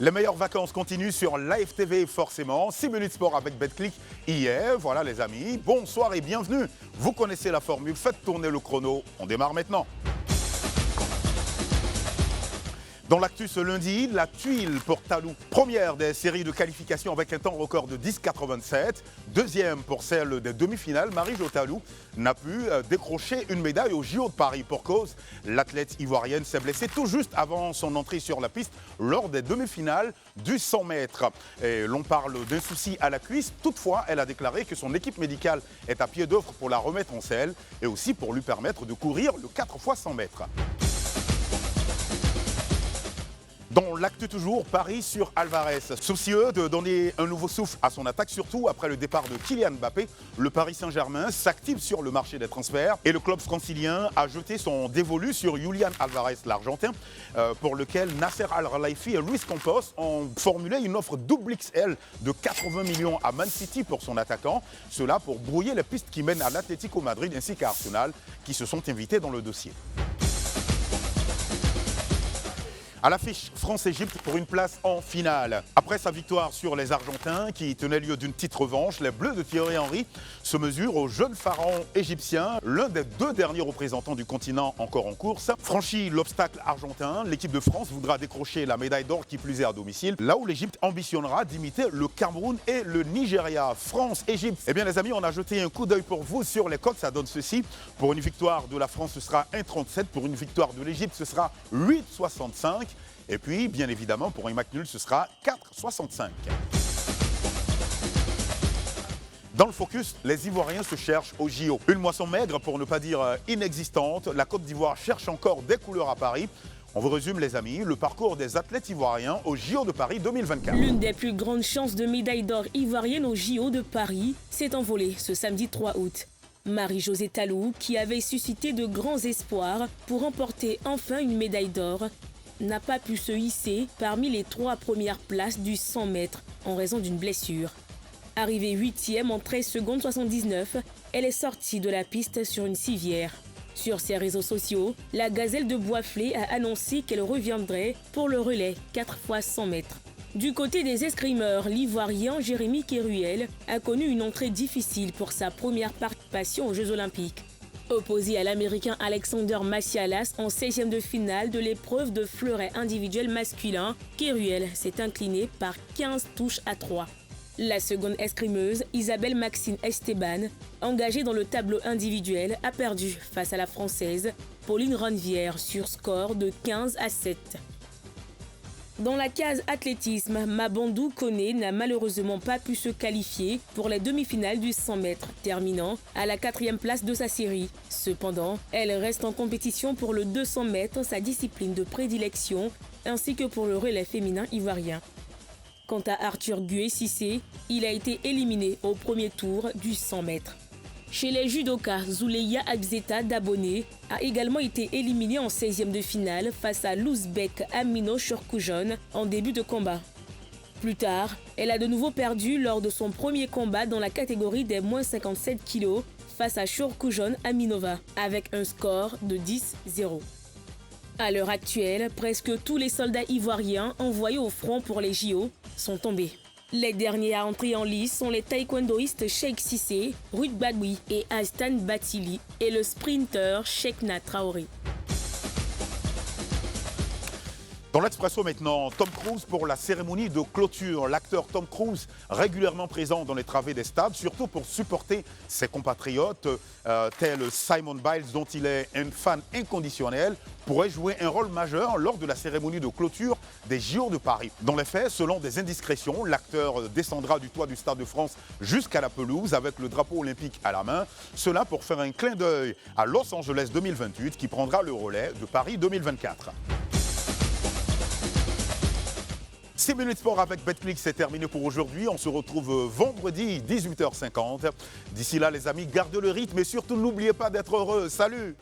Les meilleures vacances continuent sur Live TV forcément. 6 minutes sport avec Betclic hier. Voilà les amis, bonsoir et bienvenue. Vous connaissez la formule, faites tourner le chrono. On démarre maintenant. Dans l'actu ce lundi, la tuile pour Talou. Première des séries de qualification avec un temps record de 10,87. Deuxième pour celle des demi-finales, Marie-Jo Talou n'a pu décrocher une médaille au JO de Paris pour cause. L'athlète ivoirienne s'est blessée tout juste avant son entrée sur la piste lors des demi-finales du 100 mètres. Et l'on parle d'un souci à la cuisse. Toutefois, elle a déclaré que son équipe médicale est à pied d'œuvre pour la remettre en selle et aussi pour lui permettre de courir le 4 x 100 mètres. Dans l'actu toujours, Paris sur Alvarez. Soucieux de donner un nouveau souffle à son attaque, surtout après le départ de Kylian Mbappé, le Paris Saint-Germain s'active sur le marché des transferts et le club francilien a jeté son dévolu sur Julián Álvarez, l'Argentin, pour lequel Nasser Al-Khelaifi et Luis Campos ont formulé une offre double XL de 80 millions à Man City pour son attaquant. Cela pour brouiller les pistes qui mènent à l'Atlético Madrid ainsi qu'à Arsenal qui se sont invités dans le dossier. À l'affiche, France-Égypte pour une place en finale. Après sa victoire sur les Argentins, qui tenait lieu d'une petite revanche, les Bleus de Thierry Henry se mesurent au jeune pharaon égyptien, l'un des deux derniers représentants du continent encore en course. Franchi l'obstacle argentin, l'équipe de France voudra décrocher la médaille d'or qui plus est à domicile, là où l'Égypte ambitionnera d'imiter le Cameroun et le Nigeria. France-Égypte. Eh bien les amis, on a jeté un coup d'œil pour vous sur les cotes, ça donne ceci. Pour une victoire de la France, ce sera 1,37. Pour une victoire de l'Égypte, ce sera 8,65. Et puis, bien évidemment, pour un match nul, ce sera 4,65. Dans le focus, les Ivoiriens se cherchent au JO. Une moisson maigre, pour ne pas dire inexistante. La Côte d'Ivoire cherche encore des couleurs à Paris. On vous résume les amis, le parcours des athlètes ivoiriens au JO de Paris 2024. L'une des plus grandes chances de médaille d'or ivoirienne au JO de Paris s'est envolée ce samedi 3 août. Marie-Josée Talou, qui avait suscité de grands espoirs pour remporter enfin une médaille d'or, n'a pas pu se hisser parmi les 3 premières places du 100 mètres en raison d'une blessure. Arrivée 8e en 13 secondes 79, elle est sortie de la piste sur une civière. Sur ses réseaux sociaux, la gazelle de Boisflé a annoncé qu'elle reviendrait pour le relais 4 x 100 mètres. Du côté des escrimeurs, l'Ivoirien Jérémy Kéruel a connu une entrée difficile pour sa première participation aux Jeux Olympiques. Opposé à l'Américain Alexander Massialas en 16e de finale de l'épreuve de fleuret individuel masculin, Kéruel s'est incliné par 15 touches à 3. La seconde escrimeuse, Isabelle Maxine Esteban, engagée dans le tableau individuel, a perdu face à la Française Pauline Ranvière sur score de 15 à 7. Dans la case athlétisme, Mabandou Koné n'a malheureusement pas pu se qualifier pour les demi-finales du 100 mètres, terminant à la 4e place de sa série. Cependant, elle reste en compétition pour le 200 mètres, sa discipline de prédilection, ainsi que pour le relais féminin ivoirien. Quant à Arthur Gué-Cissé, il a été éliminé au premier tour du 100 mètres. Chez les judokas, Zouleya Abzeta d'Abonné a également été éliminée en 16e de finale face à l'Ouzbek Amino Chorkoujon en début de combat. Plus tard, elle a de nouveau perdu lors de son premier combat dans la catégorie des moins 57 kg face à Chorkoujon Aminova avec un score de 10-0. À l'heure actuelle, presque tous les soldats ivoiriens envoyés au front pour les JO sont tombés. Les derniers à entrer en lice sont les taekwondoïstes Cheikh Cissé, Ruth Badoui et Astan Batili et le sprinter Cheikhna Traoré. Dans l'Expresso maintenant, Tom Cruise pour la cérémonie de clôture. L'acteur Tom Cruise, régulièrement présent dans les travées des stades, surtout pour supporter ses compatriotes, tels Simon Biles, dont il est un fan inconditionnel, pourrait jouer un rôle majeur lors de la cérémonie de clôture des JO de Paris. Dans les faits, selon des indiscrétions, l'acteur descendra du toit du Stade de France jusqu'à la pelouse avec le drapeau olympique à la main. Cela pour faire un clin d'œil à Los Angeles 2028 qui prendra le relais de Paris 2024. 6 minutes sport avec Betclic, c'est terminé pour aujourd'hui. On se retrouve vendredi 18h50. D'ici là, les amis, gardez le rythme et surtout n'oubliez pas d'être heureux. Salut!